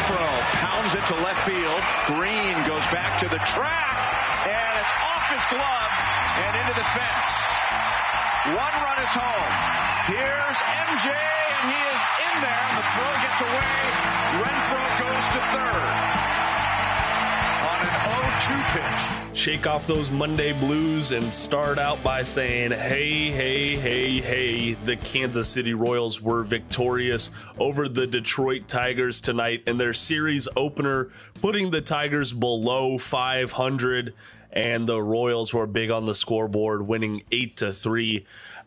Renfroe pounds it to left field. Green goes back to the track, and it's off his glove and into the fence. One run is home. Here's MJ, and he is in there, and the throw gets away. Renfroe goes to third on an 0-2 pitch. Shake off those Monday blues and start out by saying, hey, hey, hey, hey, the Kansas City Royals were victorious over the Detroit Tigers tonight in their series opener, putting the Tigers below 500, and the Royals were big on the scoreboard, winning 8-3,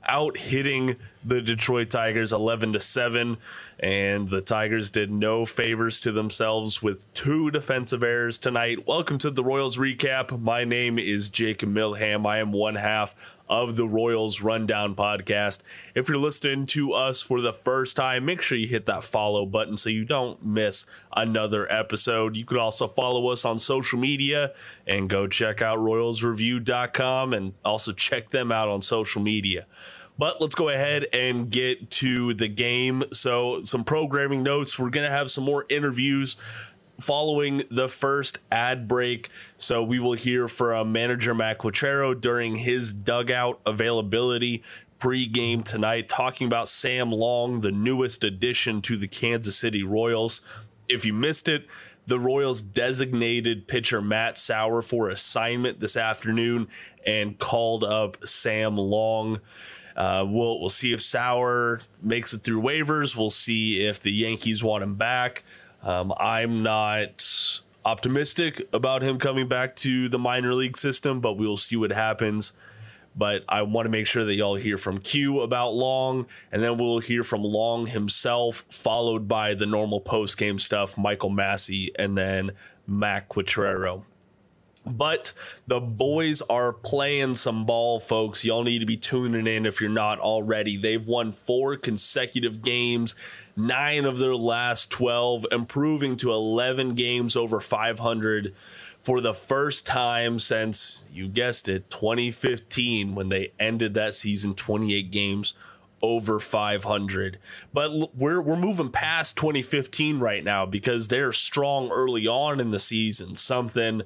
out hitting the Detroit Tigers 11-7. And the Tigers did no favors to themselves with 2 defensive errors tonight. Welcome to the Royals Recap. My name is Jacob Milham. I am one half of the Royals Rundown podcast. If you're listening to us for the first time, make sure you hit that follow button so you don't miss another episode. You can also follow us on social media and go check out royalsreview.com and also check them out on social media. But let's go ahead and get to the game. So some programming notes. We're going to have some more interviews following the first ad break. So we will hear from manager Matt Quatraro during his dugout availability pregame tonight, talking about Sam Long, the newest addition to the Kansas City Royals. If you missed it, the Royals designated pitcher Matt Sauer for assignment this afternoon and called up Sam Long. We'll see if Sauer makes it through waivers. We'll see if the Yankees want him back. I'm not optimistic about him coming back to the minor league system, but we'll see what happens. But I want to make sure that y'all hear from Q about Long, and then we'll hear from Long himself, followed by the normal post-game stuff, Michael Massey, and then Matt Quatraro. But the boys are playing some ball, folks. Y'all need to be tuning in if you're not already. They've won 4 consecutive games, 9 of their last 12, improving to 11 games over 500 for the first time since, you guessed it, 2015, when they ended that season 28 games over 500. But we're moving past 2015 right now because they're strong early on in the season, something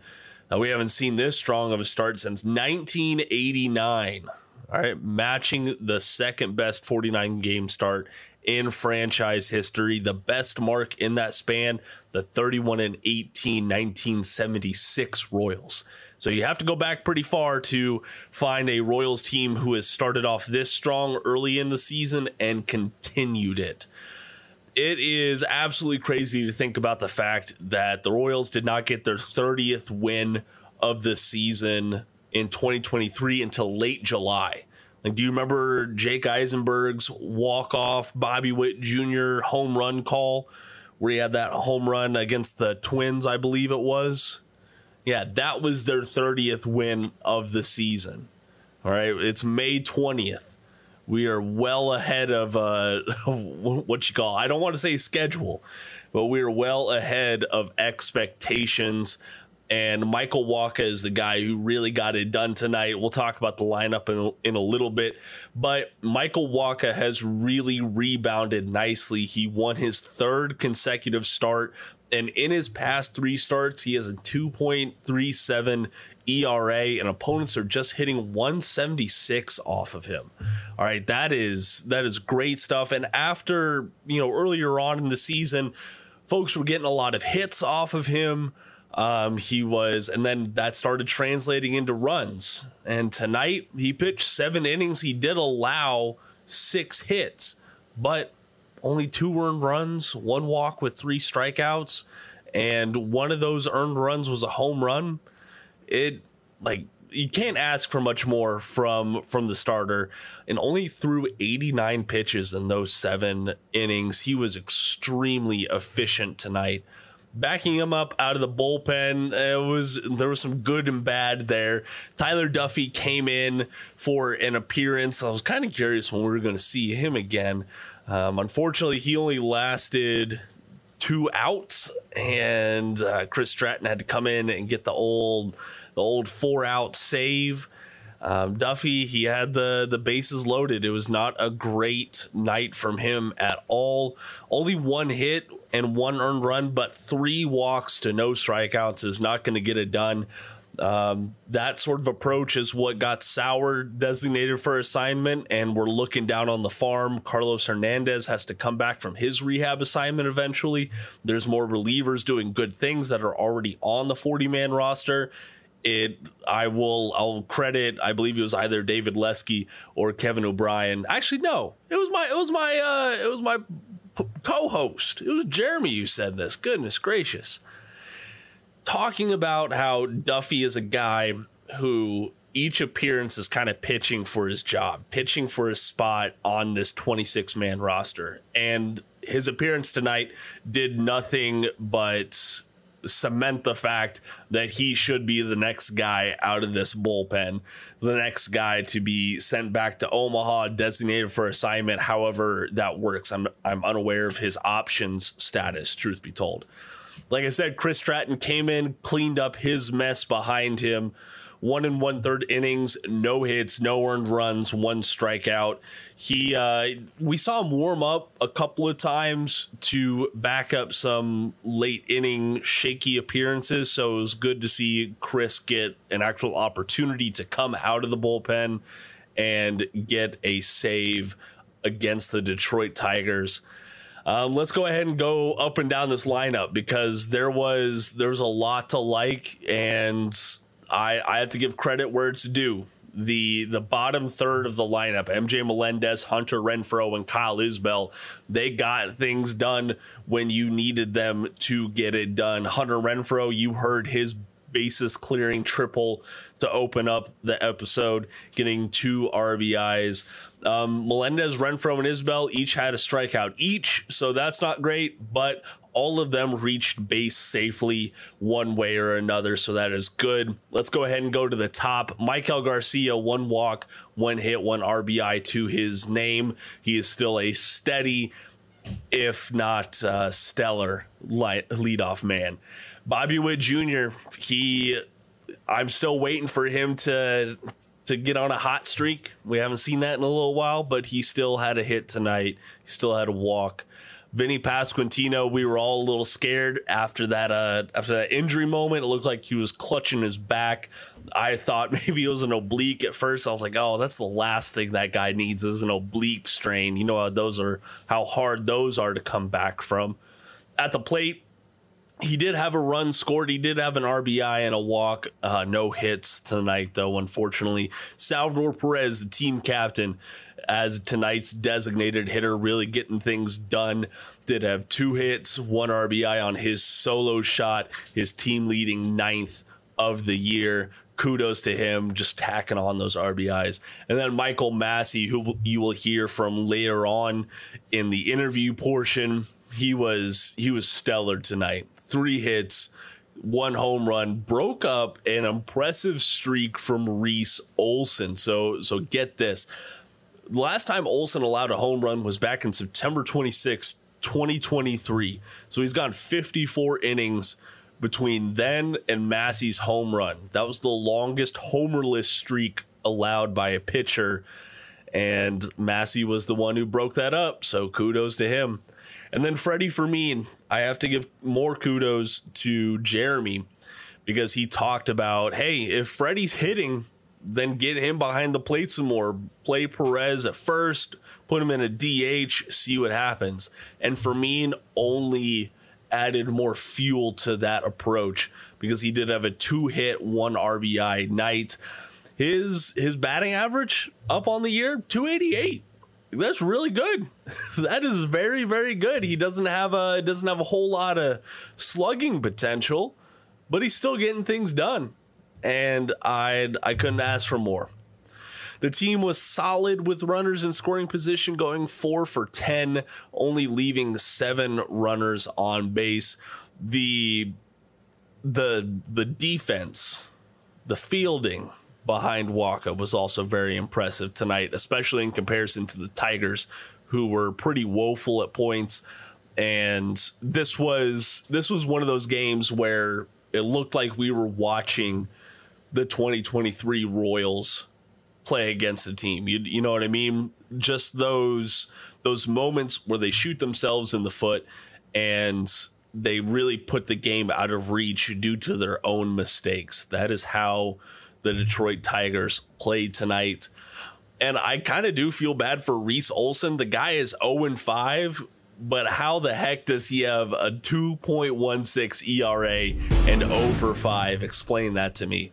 we haven't seen this strong of a start since 1989. All right, matching the second best 49 game start in franchise history. The best mark in that span, the 31-18 1976 Royals. So you have to go back pretty far to find a Royals team who has started off this strong early in the season and continued it. It is absolutely crazy to think about the fact that the Royals did not get their 30th win of the season in 2023 until late July. Like, do you remember Jake Eisenberg's walk-off Bobby Witt Jr. home run call where he had that home run against the Twins, I believe it was? Yeah, that was their 30th win of the season. All right, it's May 20th. We are well ahead of what you call, I don't want to say schedule, but we're well ahead of expectations. And Michael Wacha is the guy who really got it done tonight. We'll talk about the lineup in a little bit, but Michael Wacha has really rebounded nicely. He won his 3rd consecutive start, and in his past 3 starts, he has a 2.37 ERA, and opponents are just hitting 176 off of him. All right, that is great stuff. And after, earlier on in the season, folks were getting a lot of hits off of him. And then that started translating into runs. And tonight he pitched 7 innings. He did allow 6 hits, but only 2 earned runs, 1 walk with 3 strikeouts, and one of those earned runs was a home run. You can't ask for much more from the starter, and only threw 89 pitches in those 7 innings. He was extremely efficient tonight. Backing him up out of the bullpen, there was some good and bad there. Tyler Duffy came in for an appearance. I was kind of curious when we were going to see him again. Unfortunately, he only lasted 2 outs, and Chris Stratton had to come in and get the old 4-out save. Duffy, he had the bases loaded. It was not a great night from him at all. Only one hit and one earned run, but 3 walks to no strikeouts is not going to get it done. That sort of approach is what got Sauer designated for assignment, and we're looking down on the farm. Carlos Hernandez has to come back from his rehab assignment eventually. There's more relievers doing good things that are already on the 40-man roster. I'll credit, I believe it was either David Lesky or Kevin O'Brien. Actually, no, it was my co-host. It was Jeremy who said this. Goodness gracious. Talking about how Duffy is a guy who each appearance is kind of pitching for his job, pitching for his spot on this 26-man roster. And his appearance tonight did nothing but cement the fact that he should be the next guy out of this bullpen, the next guy to be sent back to Omaha, designated for assignment, however that works. I'm unaware of his options status, truth be told. Like I said, Chris Stratton came in, cleaned up his mess behind him. 1 1/3 innings, no hits, no earned runs, 1 strikeout. We saw him warm up a couple of times to back up some late inning shaky appearances. So it was good to see Chris get an actual opportunity to come out of the bullpen and get a save against the Detroit Tigers. Let's go ahead and go up and down this lineup because there was a lot to like, and I have to give credit where it's due. The bottom third of the lineup, MJ Melendez, Hunter Renfroe, and Kyle Isbell, they got things done when you needed them to get it done. Hunter Renfroe, you heard his bases clearing triple to open up the episode, getting 2 RBIs. Melendez, Renfroe, and Isbell each had a strikeout each, so that's not great, but all of them reached base safely one way or another, so that is good. Let's go ahead and go to the top. Michael Garcia, 1 walk, 1 hit, 1 RBI to his name. He is still a steady, if not stellar, leadoff man. Bobby Witt Jr., I'm still waiting for him to get on a hot streak. We haven't seen that in a little while, but he still had a hit tonight. He still had a walk. Vinny Pasquantino, we were all a little scared after that injury moment. It looked like he was clutching his back. I thought maybe it was an oblique at first. I was like, oh, that's the last thing that guy needs is an oblique strain. You know how hard those are to come back from. At the plate, he did have a run scored. He did have an RBI and a walk. No hits tonight, though, unfortunately. Salvador Perez, the team captain, as tonight's designated hitter, really getting things done. Did have 2 hits, 1 RBI on his solo shot, his team leading 9th of the year. Kudos to him, just tacking on those RBIs. And then Michael Massey, who you will hear from later on in the interview portion, he was stellar tonight. 3 hits, 1 home run, broke up an impressive streak from Reese Olson. So get this. The last time Olson allowed a home run was back in September 26, 2023. So he's gone 54 innings between then and Massey's home run. That was the longest homerless streak allowed by a pitcher, and Massey was the one who broke that up. So kudos to him. And then Freddie Fermin, I have to give more kudos to Jeremy because he talked about, hey, if Freddie's hitting, then get him behind the plate some more. Play Perez at first, put him in a DH, see what happens. And Fermin only added more fuel to that approach because he did have a 2-hit, 1 RBI night. His batting average up on the year, 288. That's really good. That is very, very good. He doesn't have a whole lot of slugging potential, but he's still getting things done. And I couldn't ask for more. The team was solid with runners in scoring position, going 4 for 10, only leaving 7 runners on base. The defense, the fielding behind Wacha was also very impressive tonight, especially in comparison to the Tigers, who were pretty woeful at points. And this was one of those games where it looked like we were watching the 2023 Royals play against a team. You know what I mean? Just those moments where they shoot themselves in the foot and they really put the game out of reach due to their own mistakes. That is how the Detroit Tigers played tonight. And I kind of do feel bad for Reese Olson. The guy is 0-5, but how the heck does he have a 2.16 ERA and 0-5? Explain that to me.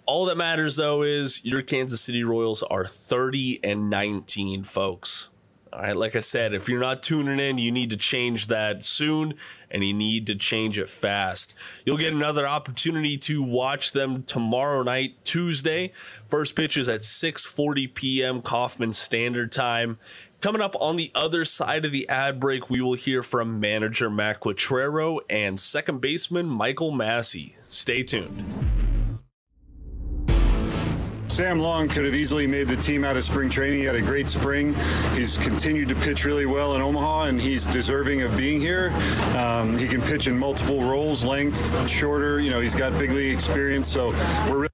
All that matters, though, is your Kansas City Royals are 30-19, folks. All right, like I said, if you're not tuning in, you need to change that soon, and you need to change it fast. You'll get another opportunity to watch them tomorrow night, Tuesday. First pitch is at 6:40 p.m. Kauffman Standard Time. Coming up on the other side of the ad break, we will hear from manager Matt Quatrero and second baseman Michael Massey. Stay tuned. Sam Long could have easily made the team out of spring training. He had a great spring. He's continued to pitch really well in Omaha, and he's deserving of being here. He can pitch in multiple roles, length, shorter. You know, he's got big league experience, so we're really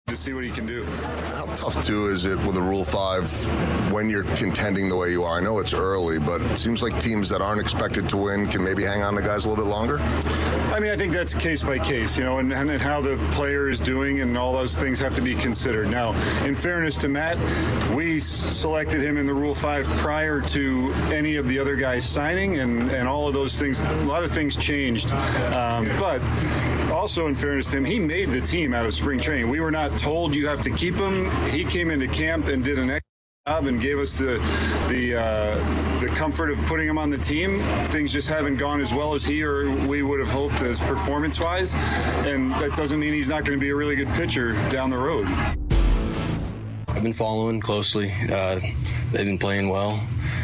to see what he can do. How tough, too, is it with a Rule 5 when you're contending the way you are? I know it's early, but it seems like teams that aren't expected to win can maybe hang on to guys a little bit longer. I mean, I think that's case by case, you know, and how the player is doing and all those things have to be considered. Now, in fairness to Matt, we selected him in the Rule 5 prior to any of the other guys signing, and all of those things, a lot of things changed. But also in fairness to him, he made the team out of spring training. We were not told you have to keep him. He came into camp and did an excellent job and gave us the comfort of putting him on the team. Things just haven't gone as well as he or we would have hoped as performance-wise, and that doesn't mean he's not going to be a really good pitcher down the road. I've been following closely. They've been playing well.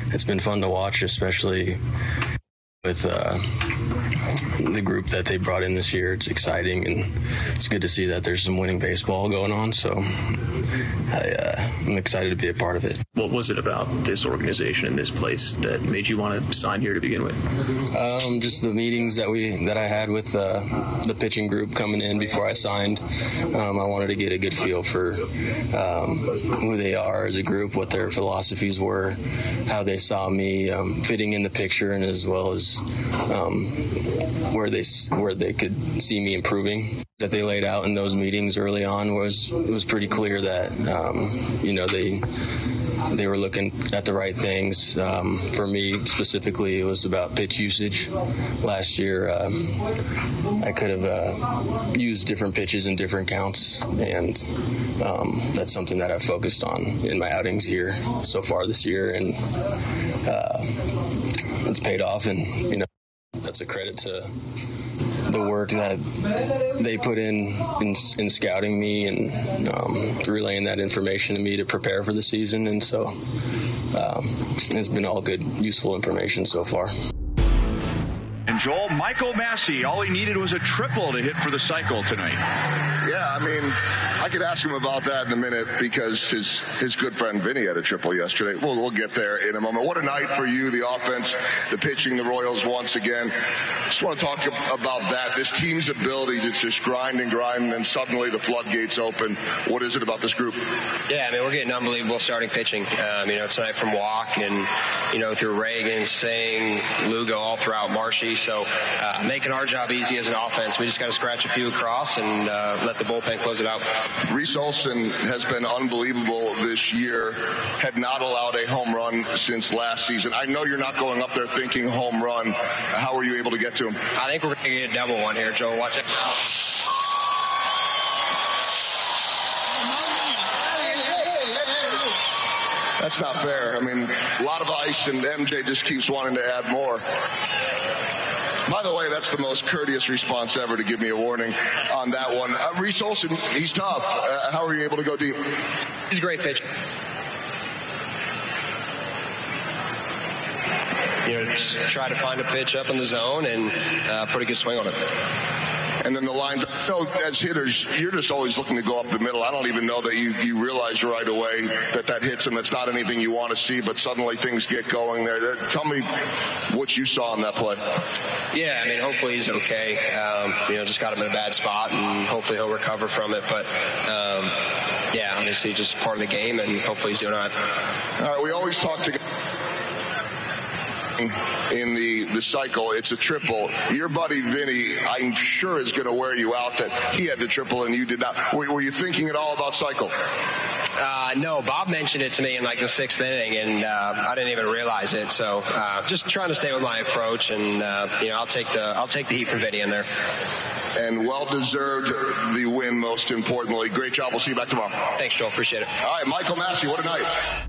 It's been fun to watch, especially with the group that they brought in this year. It's exciting, and it's good to see that there's some winning baseball going on, so I'm excited to be a part of it. What was it about this organization and this place that made you want to sign here to begin with? Just the meetings that I had with the pitching group coming in before I signed. I wanted to get a good feel for who they are as a group, what their philosophies were, how they saw me fitting in the picture, and as well as where they could see me improving. That they laid out in those meetings early on was pretty clear that they were looking at the right things. For me specifically, it was about pitch usage. Last year, I could have used different pitches in different counts, and that's something that I've focused on in my outings here so far this year, and it's paid off. And that's a credit to the work that they put in scouting me and relaying that information to me to prepare for the season. And so it's been all good, useful information so far. And Joel, Michael Massey, all he needed was a triple to hit for the cycle tonight. Yeah, I mean, I could ask him about that in a minute because his good friend Vinny had a triple yesterday. We'll get there in a moment. What a night for you, the offense, the pitching, the Royals once again. Just want to talk about that, this team's ability to just grind, and suddenly the floodgates open. What is it about this group? Yeah, I mean, we're getting unbelievable starting pitching. Tonight from Walk and, through Reagan, Singh, Lugo, all throughout Marshy. So making our job easy as an offense. We just got to scratch a few across and let the bullpen close it out. Reese Olson has been unbelievable this year, had not allowed a home run since last season. I know you're not going up there thinking home run. How were you able to get to him? I think we're going to get a double one here, Joe. Watch it. That's not fair. I mean, a lot of ice, and MJ just keeps wanting to add more. By the way, that's the most courteous response ever to give me a warning on that one. Reese Olson, he's tough. How are you able to go deep? He's a great pitcher. Just try to find a pitch up in the zone and put a good swing on it. And then the line, as hitters, you're just always looking to go up the middle. I don't even know that you realize right away that hits him. It's not anything you want to see, but suddenly things get going there. Tell me what you saw in that play. Yeah, I mean, hopefully he's okay. Just got him in a bad spot, and hopefully he'll recover from it. But, yeah, honestly, just part of the game, and hopefully he's doing all right. All right, we always talk to in the cycle. It's a triple. Your buddy Vinny, I'm sure, is going to wear you out that he had the triple and you did not. Were you thinking at all about cycle? No, Bob mentioned it to me in like the 6th inning, and I didn't even realize it. So just trying to stay with my approach, and I'll take the heat from Vinny in there. And well-deserved the win, most importantly. Great job. We'll see you back tomorrow. Thanks, Joel. Appreciate it. All right, Michael Massey, what a night.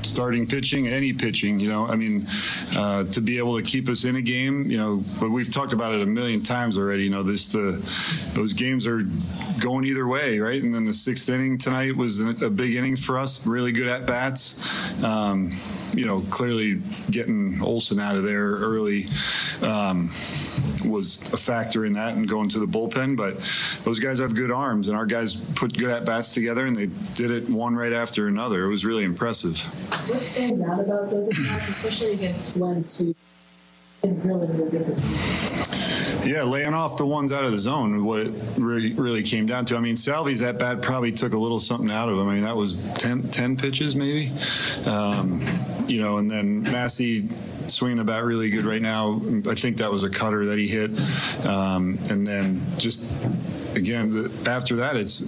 Starting pitching, any pitching, to be able to keep us in a game, but we've talked about it a million times already. Those games are going either way, right? And then the 6th inning tonight was a big inning for us. Really good at bats. Clearly getting Olsen out of there early was a factor in that, and going to the bullpen. But those guys have good arms, and our guys put good at bats together, and they did it one right after another. It was really impressive. What stands out about those at bats, especially against Wentz, who did really good this game? Yeah, laying off the ones out of the zone, what it really came down to. I mean, Salvy's at bat probably took a little something out of him. I mean, that was 10 pitches maybe. And then Massey swinging the bat really good right now. I think that was a cutter that he hit. And then just, again, after that, it's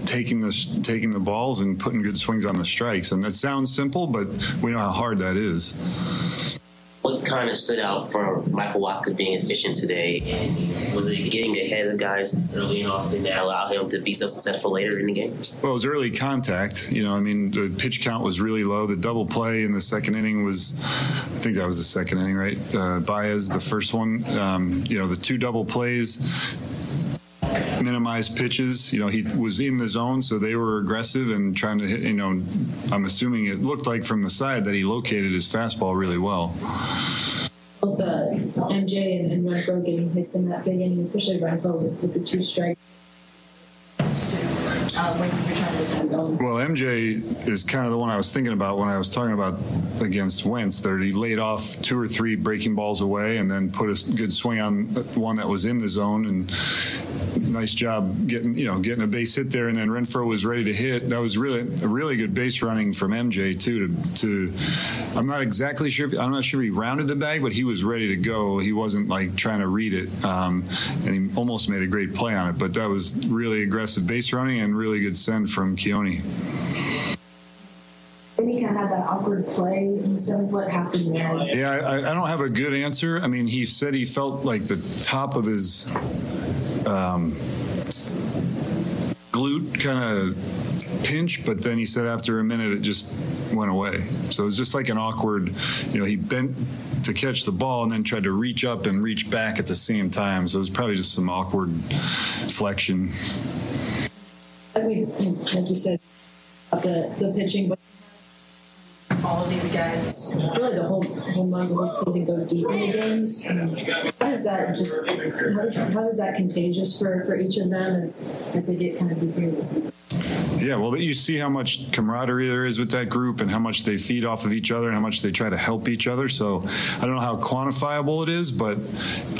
taking the balls and putting good swings on the strikes. And that sounds simple, but we know how hard that is. What kind of stood out for Michael Wacha being efficient today? And was it getting ahead of guys early on that allowed him to be so successful later in the game? Well, it was early contact. The pitch count was really low. The double play in the 2nd inning was, I think that was the 2nd inning, right? Baez, the first one. The 2 double plays, minimized pitches. He was in the zone, so they were aggressive and trying to hit. I'm assuming it looked like from the side that he located his fastball really well. Both MJ and Renfroe getting hits in that big inning, especially Renfroe with the 2 strikes. Well, MJ is kind of the one I was thinking about when I was talking about against Wentz, that he laid off 2 or 3 breaking balls away and then put a good swing on the one that was in the zone, and nice job getting a base hit there. And then Renfroe was ready to hit. That was really a really good base running from MJ too. I'm not exactly sure. I'm not sure he rounded the bag, but he was ready to go. He wasn't like trying to read it, and he almost made a great play on it. But that was really aggressive base running and really good send from Keone. Maybe kind of had that awkward play in the 7th. What happened there? Yeah, I don't have a good answer. I mean, he said he felt like the top of his glute kind of pinch, but then he said after a minute it just went away. So it was just like an awkward, he bent to catch the ball and then tried to reach up and reach back at the same time. So it was probably just some awkward flexion. I mean, like you said, the pitching, but all of these guys, really the whole night, will seem to go deep into games. How does that contagious for each of them as they get kind of deeper into the season? Yeah, well, you see how much camaraderie there is with that group and how much they feed off of each other and how much they try to help each other. So I don't know how quantifiable it is, but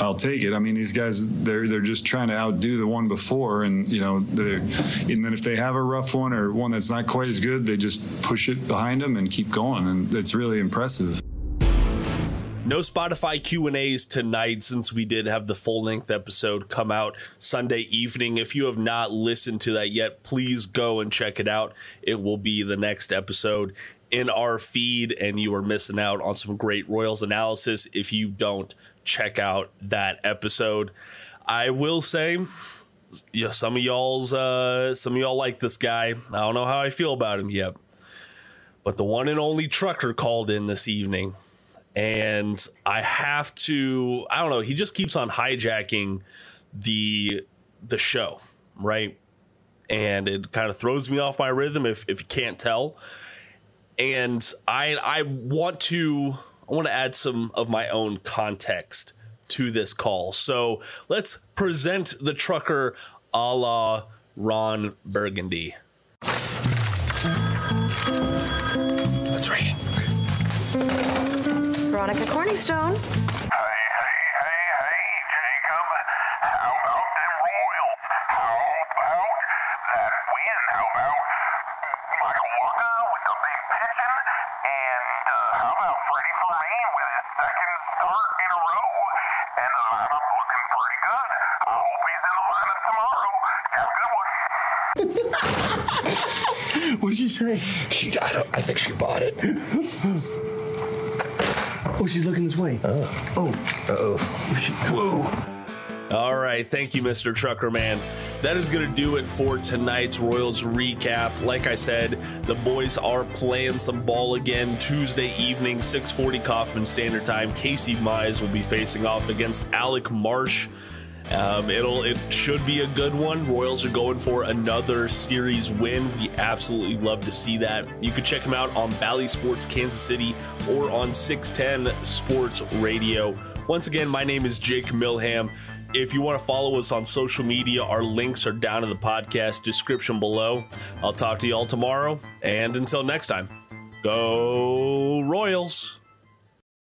I'll take it. I mean, these guys, they're just trying to outdo the one before, and and then if they have a rough one or one that's not quite as good, they just push it behind them and keep going, and it's really impressive. No Spotify Q&As tonight, since we did have the full-length episode come out Sunday evening. If you have not listened to that yet, please go and check it out. It will be the next episode in our feed, and you are missing out on some great Royals analysis if you don't check out that episode. I will say, some of y'all like this guy. I don't know how I feel about him yet, but the one and only Trucker called in this evening. And I don't know, he just keeps on hijacking the show, right? And it kind of throws me off my rhythm if you can't tell. And I want to add some of my own context to this call. So let's present the trucker a la Ron Burgundy. Let's ring. Veronica Corningstone. What did you say? I think she bought it. Oh, she's looking this way. Whoa. All right. Thank you, Mr. Trucker Man. That is going to do it for tonight's Royals recap. Like I said, the boys are playing some ball again Tuesday evening, 6:40 Kauffman Standard Time. Casey Mize will be facing off against Alec Marsh. It should be a good one. Royals are going for another series win. We absolutely love to see that. You can check them out on Bally Sports Kansas City or on 610 Sports Radio. Once again, my name is Jake Milham. If you want to follow us on social media, our links are down in the podcast description below. I'll talk to you all tomorrow, and until next time, go Royals!